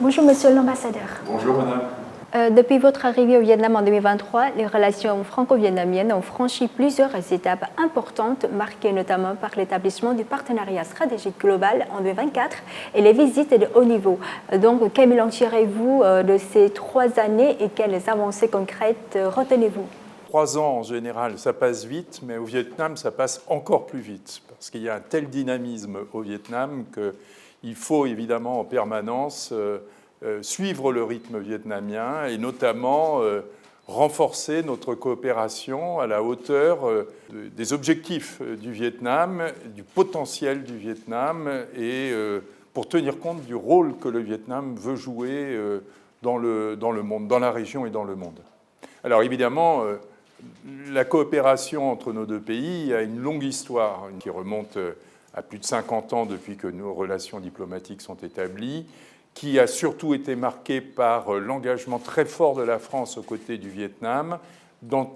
Bonjour Monsieur l'ambassadeur. Bonjour Madame. Depuis votre arrivée au Vietnam en 2023, les relations franco-vietnamiennes ont franchi plusieurs étapes importantes, marquées notamment par l'établissement du partenariat stratégique global en 2024 et les visites de haut niveau. Donc, quel bilan tirez-vous de ces 3 années et quelles avancées concrètes retenez-vous? 3 ans en général, ça passe vite, mais au Vietnam, ça passe encore plus vite, parce qu'il y a un tel dynamisme au Vietnam qu'il faut évidemment en permanence suivre le rythme vietnamien et notamment renforcer notre coopération à la hauteur des objectifs du Vietnam, du potentiel du Vietnam et pour tenir compte du rôle que le Vietnam veut jouer dans le monde, dans la région et dans le monde. Alors évidemment, la coopération entre nos deux pays a une longue histoire qui remonte à plus de 50 ans depuis que nos relations diplomatiques sont établies, qui a surtout été marquée par l'engagement très fort de la France aux côtés du Vietnam,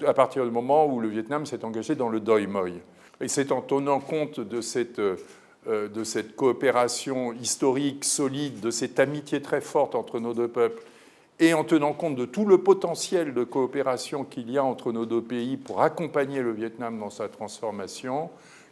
à partir du moment où le Vietnam s'est engagé dans le Doi Moi. Et c'est en tenant compte de cette coopération historique, solide, de cette amitié très forte entre nos deux peuples, et en tenant compte de tout le potentiel de coopération qu'il y a entre nos deux pays pour accompagner le Vietnam dans sa transformation,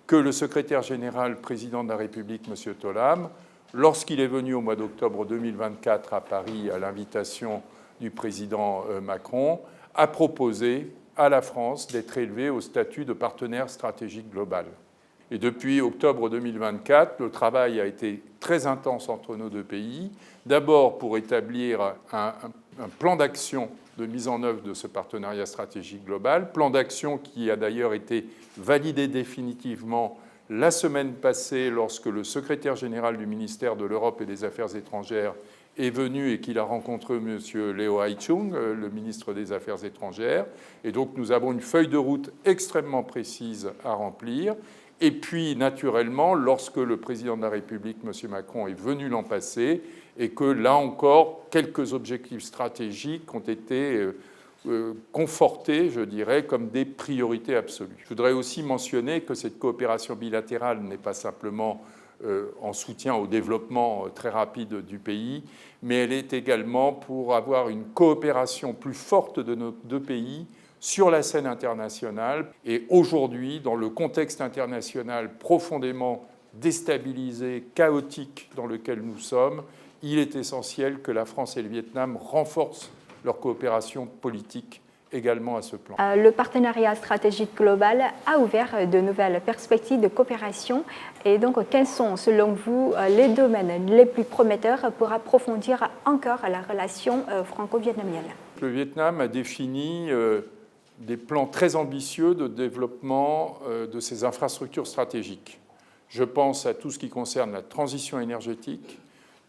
que le secrétaire général, président de la République, M. Tholam, lorsqu'il est venu au mois d'octobre 2024 à Paris à l'invitation du président Macron, a proposé à la France d'être élevée au statut de partenaire stratégique global. Et depuis octobre 2024, le travail a été très intense entre nos deux pays, d'abord pour établir un plan d'action de mise en œuvre de ce partenariat stratégique global, plan d'action qui a d'ailleurs été validé définitivement la semaine passée, lorsque le secrétaire général du ministère de l'Europe et des Affaires étrangères est venu et qu'il a rencontré M. Leo Hai-chung, le ministre des Affaires étrangères. Et donc nous avons une feuille de route extrêmement précise à remplir. Et puis, naturellement, lorsque le président de la République, M. Macron, est venu l'an passé, et que là encore, quelques objectifs stratégiques ont été confortés, je dirais, comme des priorités absolues. Je voudrais aussi mentionner que cette coopération bilatérale n'est pas simplement en soutien au développement très rapide du pays, mais elle est également pour avoir une coopération plus forte de nos deux pays sur la scène internationale. Et aujourd'hui, dans le contexte international profondément déstabilisé, chaotique dans lequel nous sommes, il est essentiel que la France et le Vietnam renforcent leur coopération politique également à ce plan. Le partenariat stratégique global a ouvert de nouvelles perspectives de coopération. Et donc, quels sont, selon vous, les domaines les plus prometteurs pour approfondir encore la relation franco-vietnamienne? Le Vietnam a défini des plans très ambitieux de développement de ses infrastructures stratégiques. Je pense à tout ce qui concerne la transition énergétique,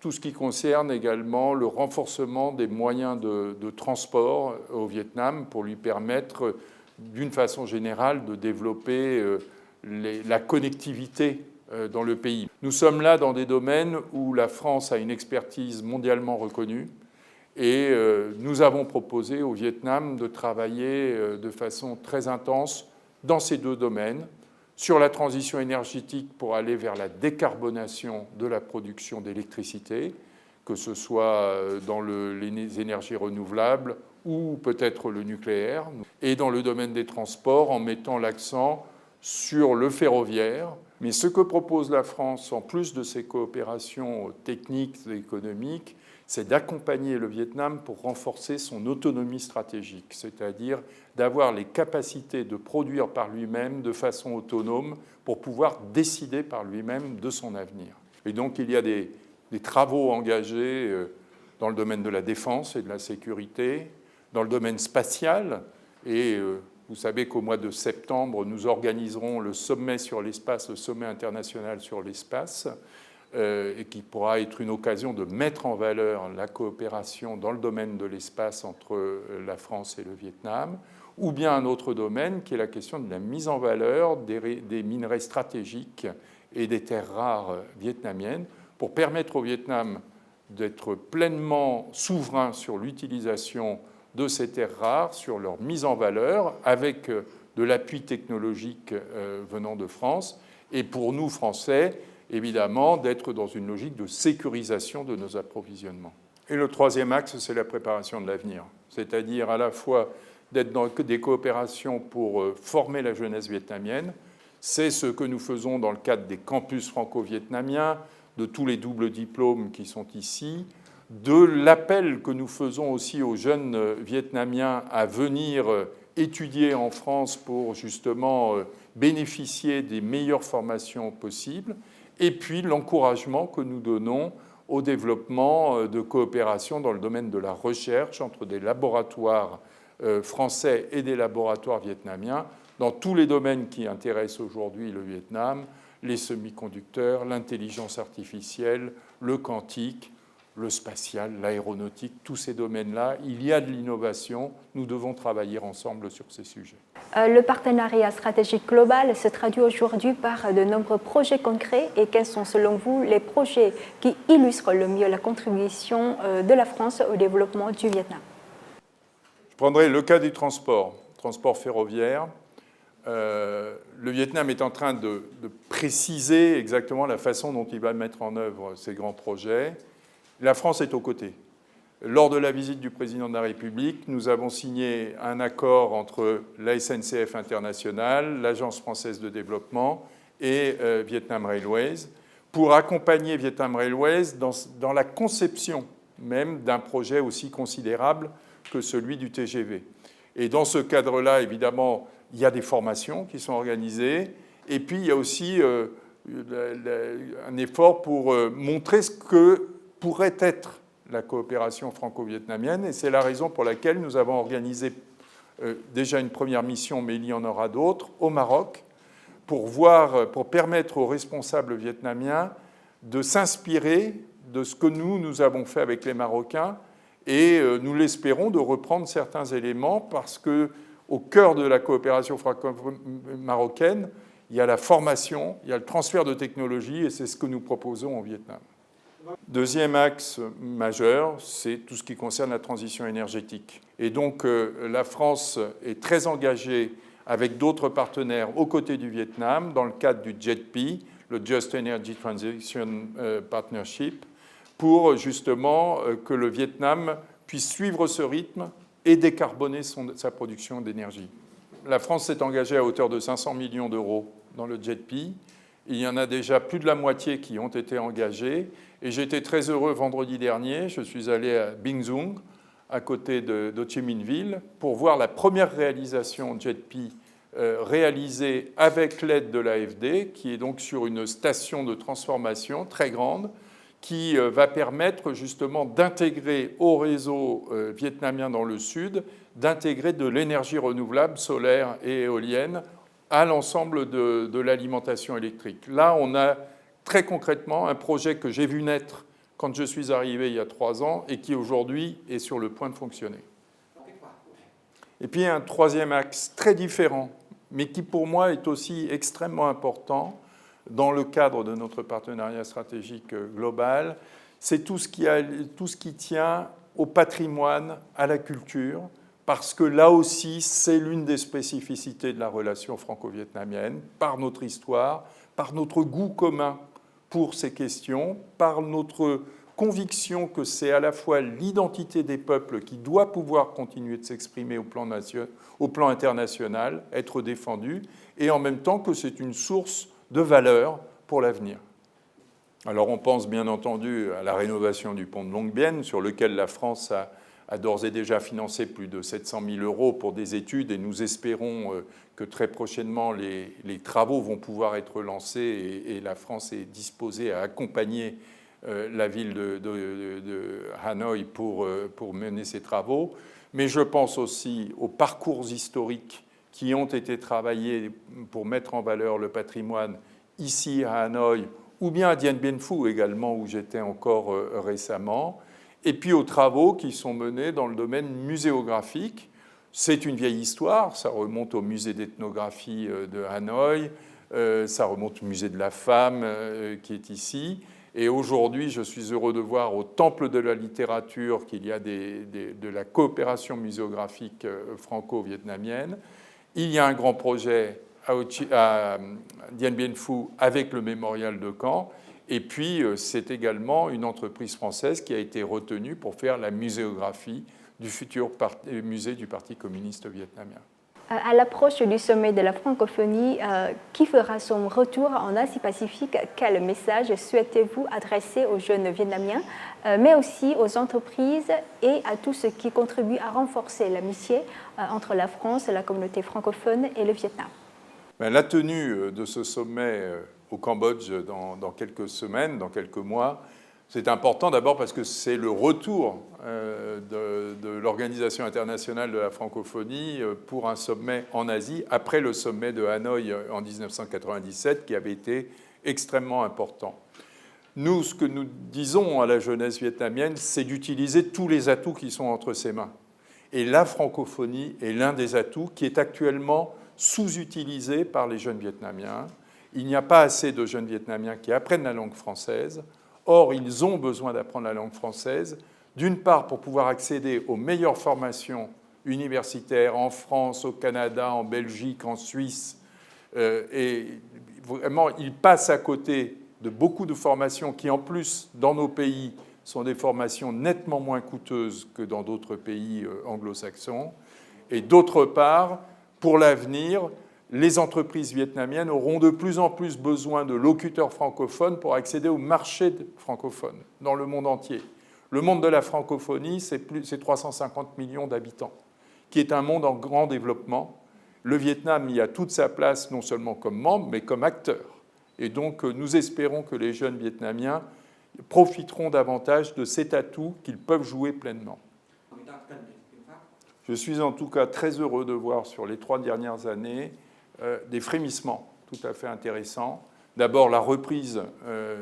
tout ce qui concerne également le renforcement des moyens de transport au Vietnam pour lui permettre, d'une façon générale, de développer la connectivité dans le pays. Nous sommes là dans des domaines où la France a une expertise mondialement reconnue et nous avons proposé au Vietnam de travailler de façon très intense dans ces deux domaines, sur la transition énergétique pour aller vers la décarbonation de la production d'électricité, que ce soit dans les énergies renouvelables ou peut-être le nucléaire, et dans le domaine des transports en mettant l'accent sur le ferroviaire. Mais ce que propose la France, en plus de ces coopérations techniques et économiques, c'est d'accompagner le Vietnam pour renforcer son autonomie stratégique, c'est-à-dire d'avoir les capacités de produire par lui-même de façon autonome pour pouvoir décider par lui-même de son avenir. Et donc il y a des travaux engagés dans le domaine de la défense et de la sécurité, dans le domaine spatial, et vous savez qu'au mois de septembre, nous organiserons le sommet sur l'espace, le sommet international sur l'espace, et qui pourra être une occasion de mettre en valeur la coopération dans le domaine de l'espace entre la France et le Vietnam, ou bien un autre domaine qui est la question de la mise en valeur des minerais stratégiques et des terres rares vietnamiennes pour permettre au Vietnam d'être pleinement souverain sur l'utilisation de ces terres rares, sur leur mise en valeur, avec de l'appui technologique venant de France, et pour nous, Français, évidemment, d'être dans une logique de sécurisation de nos approvisionnements. Et le troisième axe, c'est la préparation de l'avenir, c'est-à-dire à la fois d'être dans des coopérations pour former la jeunesse vietnamienne. C'est ce que nous faisons dans le cadre des campus franco-vietnamiens, de tous les doubles diplômes qui sont ici, de l'appel que nous faisons aussi aux jeunes Vietnamiens à venir étudier en France pour justement bénéficier des meilleures formations possibles, et puis l'encouragement que nous donnons au développement de coopération dans le domaine de la recherche entre des laboratoires français et des laboratoires vietnamiens dans tous les domaines qui intéressent aujourd'hui le Vietnam, les semi-conducteurs, l'intelligence artificielle, le quantique, le spatial, l'aéronautique, tous ces domaines-là. Il y a de l'innovation, nous devons travailler ensemble sur ces sujets. Le partenariat stratégique global se traduit aujourd'hui par de nombreux projets concrets. Et quels sont selon vous les projets qui illustrent le mieux la contribution de la France au développement du Vietnam? Je prendrai le cas du transport ferroviaire. Le Vietnam est en train de préciser exactement la façon dont il va mettre en œuvre ces grands projets. La France est aux côtés. Lors de la visite du président de la République, nous avons signé un accord entre la SNCF International, l'Agence française de développement et Vietnam Railways pour accompagner Vietnam Railways dans la conception même d'un projet aussi considérable que celui du TGV. Et dans ce cadre-là, évidemment, il y a des formations qui sont organisées et puis il y a aussi un effort pour montrer ce que pourrait être la coopération franco-vietnamienne. Et c'est la raison pour laquelle nous avons organisé déjà une première mission, mais il y en aura d'autres, au Maroc, pour permettre aux responsables vietnamiens de s'inspirer de ce que nous avons fait avec les Marocains. Et nous l'espérons de reprendre certains éléments parce qu'au cœur de la coopération franco-marocaine, il y a la formation, il y a le transfert de technologies et c'est ce que nous proposons au Vietnam. Deuxième axe majeur, c'est tout ce qui concerne la transition énergétique. Et donc la France est très engagée avec d'autres partenaires aux côtés du Vietnam dans le cadre du JETP, le Just Energy Transition Partnership, pour justement que le Vietnam puisse suivre ce rythme et décarboner sa production d'énergie. La France s'est engagée à hauteur de 500 millions d'euros dans le JETP. Il y en a déjà plus de la moitié qui ont été engagés. Et j'étais très heureux vendredi dernier. Je suis allé à Binh Duong, à côté d'Ho Chi Minh Ville, pour voir la première réalisation JETP réalisée avec l'aide de l'AFD, qui est donc sur une station de transformation très grande, qui va permettre justement d'intégrer au réseau vietnamien dans le sud, d'intégrer de l'énergie renouvelable, solaire et éolienne, à l'ensemble de l'alimentation électrique. Là, on a très concrètement un projet que j'ai vu naître quand je suis arrivé il y a 3 ans et qui aujourd'hui est sur le point de fonctionner. Et puis un troisième axe très différent, mais qui pour moi est aussi extrêmement important dans le cadre de notre partenariat stratégique global, c'est tout ce qui tient au patrimoine, à la culture, parce que là aussi, c'est l'une des spécificités de la relation franco-vietnamienne, par notre histoire, par notre goût commun pour ces questions, par notre conviction que c'est à la fois l'identité des peuples qui doit pouvoir continuer de s'exprimer au plan international, être défendue, et en même temps que c'est une source de valeur pour l'avenir. Alors on pense bien entendu à la rénovation du pont de Long Bien, sur lequel la France a d'ores et déjà financé plus de 700 000 euros pour des études, et nous espérons que très prochainement les travaux vont pouvoir être lancés et la France est disposée à accompagner la ville de Hanoï pour mener ces travaux. Mais je pense aussi aux parcours historiques qui ont été travaillés pour mettre en valeur le patrimoine ici à Hanoï, ou bien à Dien Bien Phu également, où j'étais encore récemment, et puis aux travaux qui sont menés dans le domaine muséographique. C'est une vieille histoire, ça remonte au musée d'ethnographie de Hanoï, ça remonte au musée de la femme qui est ici, et aujourd'hui je suis heureux de voir au Temple de la littérature qu'il y a de la coopération muséographique franco-vietnamienne. Il y a un grand projet à Dien Bien Phu avec le mémorial de Caen. Et puis, c'est également une entreprise française qui a été retenue pour faire la muséographie du futur musée du Parti communiste vietnamien. À l'approche du sommet de la francophonie qui fera son retour en Asie-Pacifique, quel message souhaitez-vous adresser aux jeunes Vietnamiens, mais aussi aux entreprises et à tous ceux qui contribuent à renforcer l'amitié entre la France, la communauté francophone et le Vietnam? La tenue de ce sommet au Cambodge dans quelques semaines, dans quelques mois, c'est important d'abord parce que c'est le retour de l'Organisation internationale de la francophonie pour un sommet en Asie, après le sommet de Hanoï en 1997, qui avait été extrêmement important. Nous, ce que nous disons à la jeunesse vietnamienne, c'est d'utiliser tous les atouts qui sont entre ses mains. Et la francophonie est l'un des atouts qui est actuellement sous-utilisé par les jeunes Vietnamiens. Il n'y a pas assez de jeunes Vietnamiens qui apprennent la langue française. Or, ils ont besoin d'apprendre la langue française, d'une part pour pouvoir accéder aux meilleures formations universitaires en France, au Canada, en Belgique, en Suisse. Et vraiment, ils passent à côté de beaucoup de formations qui, en plus, dans nos pays, sont des formations nettement moins coûteuses que dans d'autres pays anglo-saxons. Et d'autre part, pour l'avenir, les entreprises vietnamiennes auront de plus en plus besoin de locuteurs francophones pour accéder au marché francophone dans le monde entier. Le monde de la francophonie, c'est 350 millions d'habitants, qui est un monde en grand développement. Le Vietnam y a toute sa place, non seulement comme membre, mais comme acteur. Et donc, nous espérons que les jeunes Vietnamiens profiteront davantage de cet atout qu'ils peuvent jouer pleinement. Je suis en tout cas très heureux de voir sur les 3 dernières années des frémissements tout à fait intéressants. D'abord, la reprise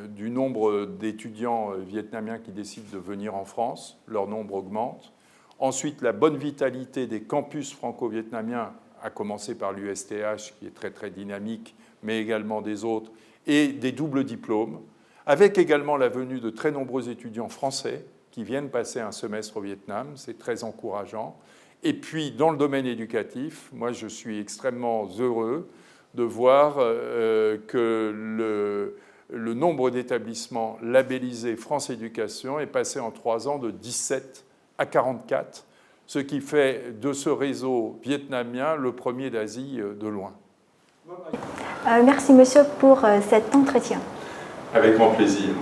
du nombre d'étudiants vietnamiens qui décident de venir en France. Leur nombre augmente. Ensuite, la bonne vitalité des campus franco-vietnamiens, à commencer par l'USTH, qui est très, très dynamique, mais également des autres, et des doubles diplômes, avec également la venue de très nombreux étudiants français qui viennent passer un semestre au Vietnam. C'est très encourageant. Et puis, dans le domaine éducatif, moi, je suis extrêmement heureux de voir que le nombre d'établissements labellisés France Éducation est passé en 3 ans de 17 à 44, ce qui fait de ce réseau vietnamien le premier d'Asie de loin. Merci, monsieur, pour cet entretien. Avec mon plaisir.